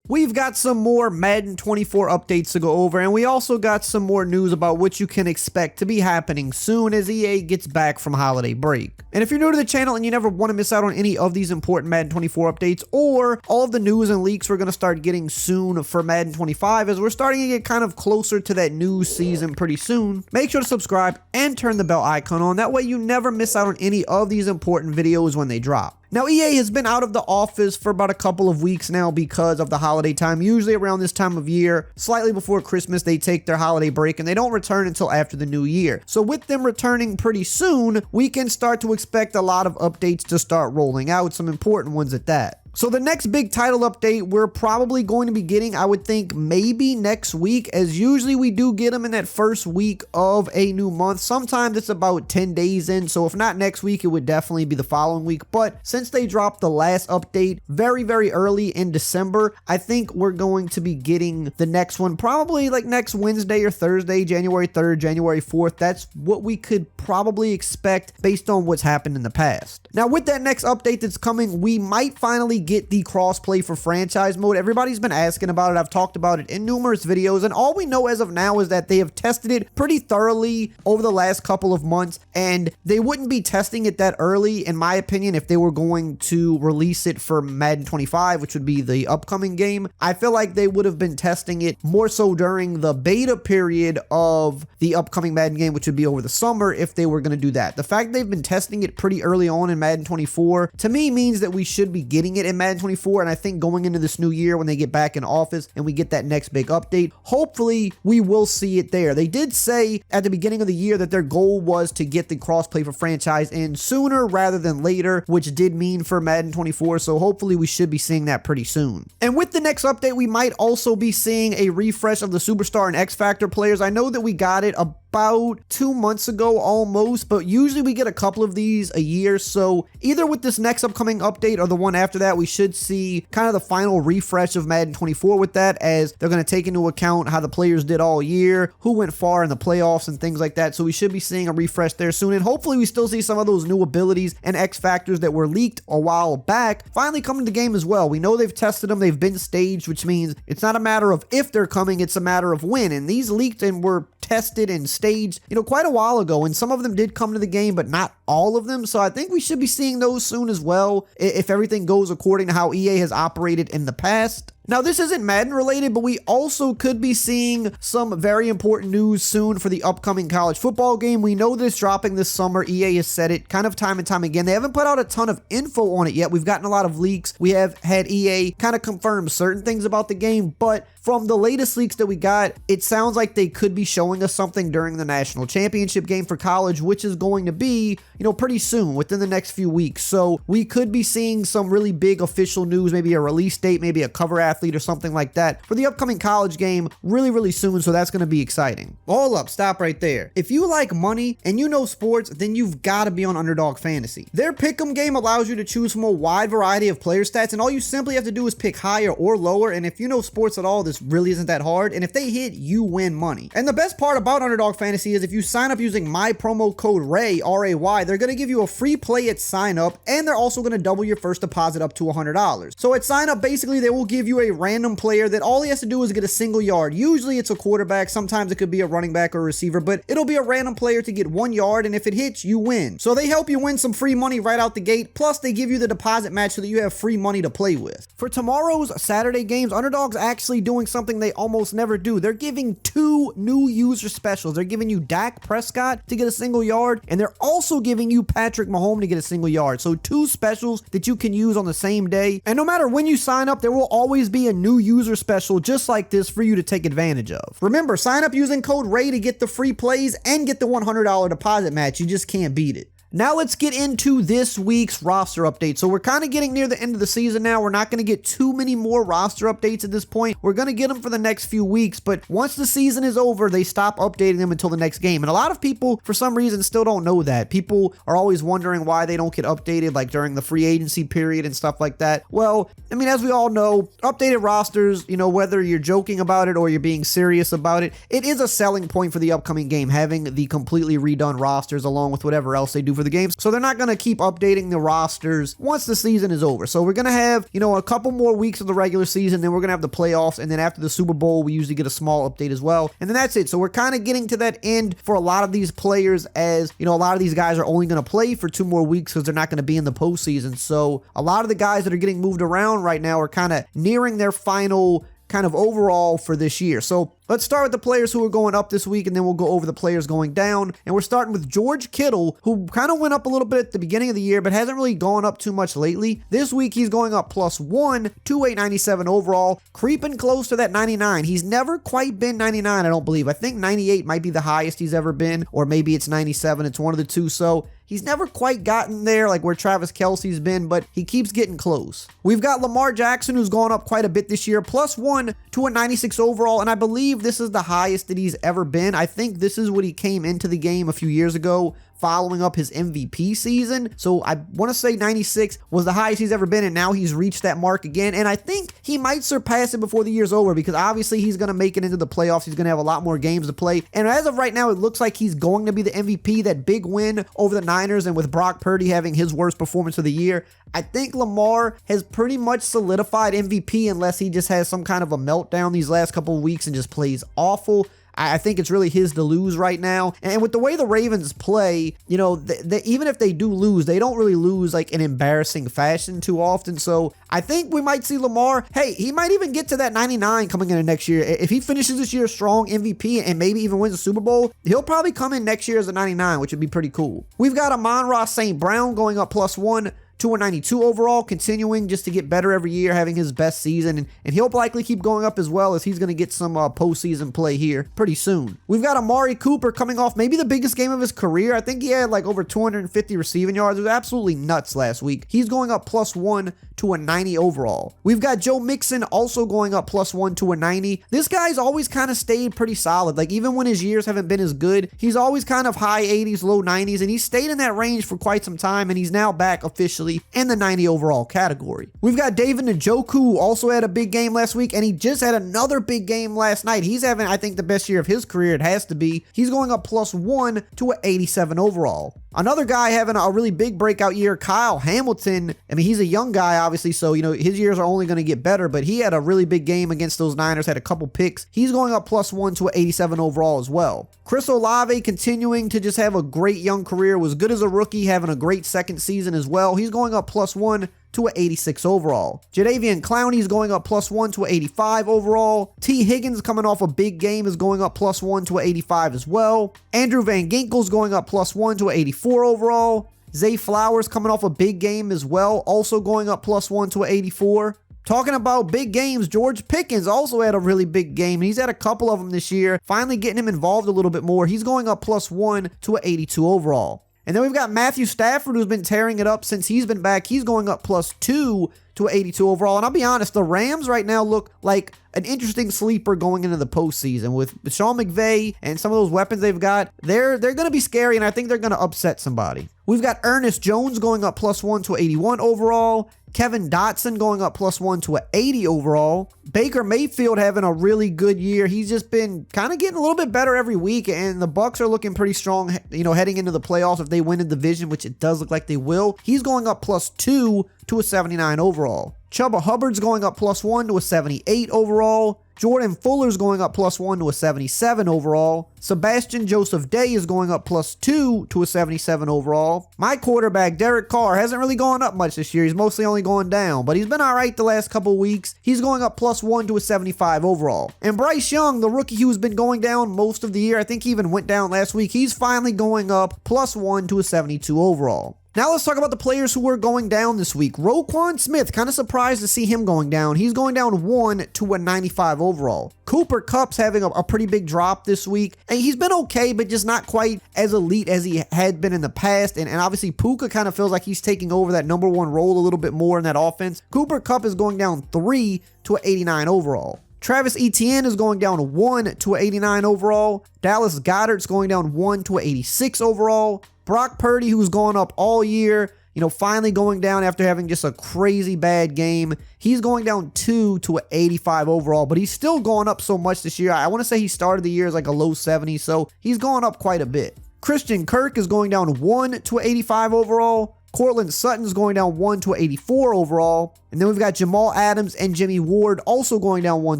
We've got some more Madden 24 updates to go over, and we also got some more news about what you can expect to be happening soon as EA gets back from holiday break. And if you're new to the channel and you never want to miss out on any of these important Madden 24 updates or all of the news and leaks we're going to start getting soon for Madden 25, as we're starting to get kind of closer to that new season pretty soon, make sure to subscribe and turn the bell icon on. That way you never miss out on any of these important videos when they drop. Now, EA has been out of the office for about a couple of weeks now because of the holiday time. Usually around this time of year, slightly before Christmas, they take their holiday break and they don't return until after the new year. So with them returning pretty soon, we can start to expect a lot of updates to start rolling out, some important ones at that. So the next big title update we're probably going to be getting, I would think maybe next week, as usually we do get them in that first week of a new month. Sometimes it's about 10 days in, so if not next week, it would definitely be the following week. But since they dropped the last update very, very early in December, I think we're going to be getting the next one probably like next Wednesday or Thursday, January 3rd, January 4th. That's what we could probably expect based on what's happened in the past. Now, with that next update that's coming, we might finally get the crossplay for franchise mode. Everybody's been asking about it. I've talked about it in numerous videos, and all we know as of now is that they have tested it pretty thoroughly over the last couple of months, and they wouldn't be testing it that early, in my opinion, if they were going to release it for Madden 25, which would be the upcoming game. I feel like they would have been testing it more so during the beta period of the upcoming Madden game, which would be over the summer, if they were going to do that. The fact they've been testing it pretty early on in Madden 24, to me, means that we should be getting it in Madden 24, and I think going into this new year when they get back in office and we get that next big update, hopefully we will see it there. They did say at the beginning of the year that their goal was to get the crossplay for franchise in sooner rather than later, which did mean for Madden 24, so hopefully we should be seeing that pretty soon. And with the next update, we might also be seeing a refresh of the Superstar and X Factor players. I know that we got it about 2 months ago almost, but usually we get a couple of these a year, so either with this next upcoming update or the one after that, we should see kind of the final refresh of Madden 24 with that, as they're going to take into account how the players did all year, who went far in the playoffs and things like that. So we should be seeing a refresh there soon, and hopefully we still see some of those new abilities and X factors that were leaked a while back finally come to the game as well. We know they've tested them, they've been staged, which means it's not a matter of if they're coming, it's a matter of when, and these leaked and were tested and staged, quite a while ago, and some of them did come to the game, but not all of them. So I think we should be seeing those soon as well, if everything goes according to how EA has operated in the past. Now, this isn't Madden related, but we also could be seeing some very important news soon for the upcoming college football game. We know that it's dropping this summer. EA has said it kind of time and time again. They haven't put out a ton of info on it yet. We've gotten a lot of leaks. We have had EA kind of confirm certain things about the game, but from the latest leaks that we got, it sounds like they could be showing us something during the national championship game for college, which is going to be, pretty soon, within the next few weeks. So we could be seeing some really big official news, maybe a release date, maybe a cover athlete or something like that for the upcoming college game really, really soon. So that's going to be exciting. Hold up, stop right there. If you like money and you know sports, then you've got to be on Underdog Fantasy. Their pick'em game allows you to choose from a wide variety of player stats, and all you simply have to do is pick higher or lower. And if you know sports at all, this really isn't that hard. And if they hit, you win money. And the best part about Underdog Fantasy is if you sign up using my promo code RAY, R-A-Y, they're going to give you a free play at sign up, and they're also going to double your first deposit up to $100. So at sign up, basically, they will give you a random player that all he has to do is get a single yard. Usually it's a quarterback. Sometimes it could be a running back or a receiver, but it'll be a random player to get 1 yard. And if it hits, you win. So they help you win some free money right out the gate. Plus they give you the deposit match so that you have free money to play with. For tomorrow's Saturday games, Underdog's actually doing something they almost never do. They're giving 2 new user specials. They're giving you Dak Prescott to get a single yard, and they're also giving you Patrick Mahomes to get a single yard. So 2 specials that you can use on the same day. And no matter when you sign up, there will always be a new user special just like this for you to take advantage of. Remember, sign up using code RAY to get the free plays and get the $100 deposit match. You just can't beat it. Now let's get into this week's roster update. So we're kind of getting near the end of the season now. We're not going to get too many more roster updates at this point. We're going to get them for the next few weeks, but once the season is over, they stop updating them until the next game. And a lot of people, for some reason, still don't know that. People are always wondering why they don't get updated, like during the free agency period and stuff like that. Well, I mean, as we all know, updated rosters, whether you're joking about it or you're being serious about it, it is a selling point for the upcoming game, having the completely redone rosters along with whatever else they do for the games. So they're not going to keep updating the rosters once the season is over. So we're going to have, a couple more weeks of the regular season, then we're going to have the playoffs, and then after the Super Bowl, we usually get a small update as well. And then that's it. So we're kind of getting to that end for a lot of these players, as, a lot of these guys are only going to play for 2 more weeks because they're not going to be in the postseason. So a lot of the guys that are getting moved around right now are kind of nearing their final kind of overall for this year. So let's start with the players who are going up this week, and then we'll go over the players going down. And we're starting with George Kittle, who kind of went up a little bit at the beginning of the year, but hasn't really gone up too much lately. This week, he's going up +1 to 897 overall, creeping close to that 99. He's never quite been 99, I don't believe. I think 98 might be the highest he's ever been, or maybe it's 97. It's one of the two. So he's never quite gotten there like where Travis Kelce's been, but he keeps getting close. We've got Lamar Jackson, who's gone up quite a bit this year, +1 to a 96 overall, and I believe this is the highest that he's ever been. I think this is what he came into the game a few years ago, following up his MVP season. So I want to say 96 was the highest he's ever been, and now he's reached that mark again. And I think he might surpass it before the year's over, because obviously he's going to make it into the playoffs. He's going to have a lot more games to play. And as of right now, it looks like he's going to be the MVP. That big win over the Niners, and with Brock Purdy having his worst performance of the year, I think Lamar has pretty much solidified MVP, unless he just has some kind of a meltdown these last couple of weeks and just plays awful. I think it's really his to lose right now. And with the way the Ravens play, even if they do lose, they don't really lose like in embarrassing fashion too often. So I think we might see Lamar. Hey, he might even get to that 99 coming into next year. If he finishes this year strong, MVP, and maybe even wins a Super Bowl, he'll probably come in next year as a 99, which would be pretty cool. We've got Amon-Ra St. Brown going up +1 to a 92 overall, continuing just to get better every year, having his best season, and he'll likely keep going up as well, as he's going to get some postseason play here pretty soon. We've got Amari Cooper coming off maybe the biggest game of his career. I think he had like over 250 receiving yards. It was absolutely nuts last week. He's going up +1 to a 90 overall. We've got Joe Mixon also going up +1 to a 90. This guy's always kind of stayed pretty solid. Like, even when his years haven't been as good, he's always kind of high 80s, low 90s, and he's stayed in that range for quite some time, and he's now back officially in the 90 overall category. We've got David Njoku, who also had a big game last week, and he just had another big game last night. He's having, I think, the best year of his career. It has to be. He's going up +1 to an 87 overall. Another guy having a really big breakout year, Kyle Hamilton. I mean, he's a young guy, obviously, so, his years are only going to get better, but he had a really big game against those Niners, had a couple picks. He's going up +1 to an 87 overall as well. Chris Olave continuing to just have a great young career, was good as a rookie, having a great second season as well. He's going up +1 to an 86 overall. Jadeveon Clowney's going up +1 to an 85 overall. T. Higgins, coming off a big game, is going up +1 to an 85 as well. Andrew Van Ginkel's going up +1 to an 84 overall. Zay Flowers, coming off a big game as well, also going up +1 to an 84. Talking about big games, George Pickens also had a really big game. He's had a couple of them this year, finally getting him involved a little bit more. He's going up +1 to an 82 overall. And then we've got Matthew Stafford, who's been tearing it up since he's been back. He's going up +2 to an 82 overall. And I'll be honest, the Rams right now look like an interesting sleeper going into the postseason. With Sean McVay and some of those weapons they've got, they're going to be scary, and I think they're going to upset somebody. We've got Ernest Jones going up +1 to an 81 overall. Kevin Dotson going up +1 to an 80 overall. Baker Mayfield having a really good year. He's just been kind of getting a little bit better every week, and the Bucs are looking pretty strong, heading into the playoffs if they win the division, which it does look like they will. He's going up +2 to a 79 overall. Chuba Hubbard's going up +1 to a 78 overall. Jordan Fuller's going up +1 to a 77 overall. Sebastian Joseph Day is going up +2 to a 77 overall. My quarterback, Derek Carr, hasn't really gone up much this year. He's mostly only going down, but he's been all right the last couple of weeks. He's going up +1 to a 75 overall. And Bryce Young, the rookie who's been going down most of the year, I think he even went down last week, he's finally going up +1 to a 72 overall. Now let's talk about the players who are going down this week. Roquan Smith, kind of surprised to see him going down. He's going down 1 to a 95 overall. Cooper Kupp's having a pretty big drop this week, and he's been okay, but just not quite as elite as he had been in the past. And obviously Puka kind of feels like he's taking over that number one role a little bit more in that offense. Cooper Kupp is going down 3 to an 89 overall. Travis Etienne is going down 1 to an 89 overall. Dallas Goedert's going down 1 to an 86 overall. Brock Purdy, who's gone up all year, finally going down after having just a crazy bad game. He's going down 2 to an 85 overall, but he's still going up so much this year. I want to say he started the year as like a low 70, so he's going up quite a bit. Christian Kirk is going down 1 to 85 overall. Cortland Sutton's going down 1 to 84 overall. And then we've got Jamal Adams and Jimmy Ward also going down 1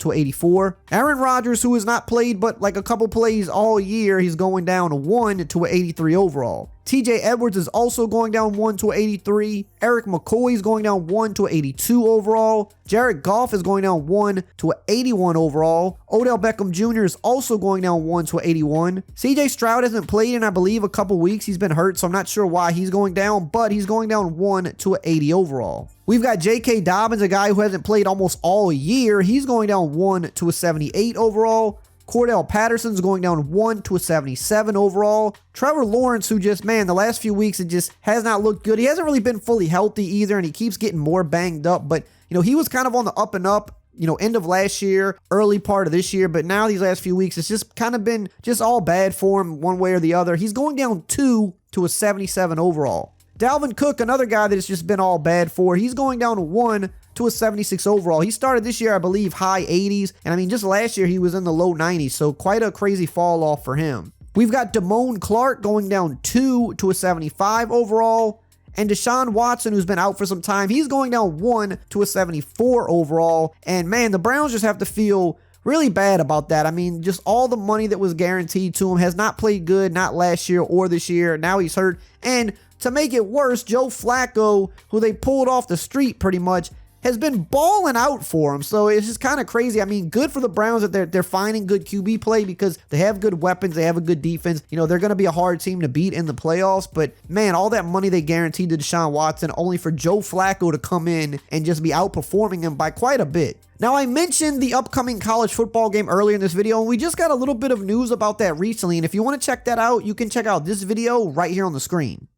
to 84. Aaron Rodgers, who has not played but like a couple plays all year, he's going down 1 to 83 overall. TJ Edwards is also going down 1 to 83. Eric McCoy is going down 1 to 82 overall. Jared Goff is going down 1 to 81 overall. Odell Beckham Jr. is also going down 1 to 81. CJ Stroud hasn't played in, I believe, a couple weeks. He's been hurt, so I'm not sure why he's going down, but he's going down 1 to 80 overall. We've got J.K. Dobbins, a guy who hasn't played almost all year. He's going down 1 to 78 overall. Cordell Patterson's going down 1 to 77 overall. Trevor Lawrence, who just, man, the last few weeks, it just has not looked good. He hasn't really been fully healthy either, and he keeps getting more banged up. But, he was kind of on the up and up, end of last year, early part of this year. But now these last few weeks, it's just kind of been just all bad for him one way or the other. He's going down 2 to a 77 overall. Dalvin Cook, another guy that it's just been all bad for. He's going down 1 to a 76 overall. He started this year, I believe, high 80s. And just last year he was in the low 90s. So quite a crazy fall off for him. We've got Damone Clark going down 2 to a 75 overall. And Deshaun Watson, who's been out for some time, he's going down 1 to a 74 overall. And man, the Browns just have to feel really bad about that. Just all the money that was guaranteed to him, has not played good, not last year or this year. Now he's hurt. And to make it worse, Joe Flacco, who they pulled off the street pretty much, has been balling out for him. So it's just kind of crazy. Good for the Browns that they're finding good QB play because they have good weapons. They have a good defense. They're going to be a hard team to beat in the playoffs. But man, all that money they guaranteed to Deshaun Watson only for Joe Flacco to come in and just be outperforming him by quite a bit. Now, I mentioned the upcoming college football game earlier in this video, and we just got a little bit of news about that recently. And if you want to check that out, you can check out this video right here on the screen.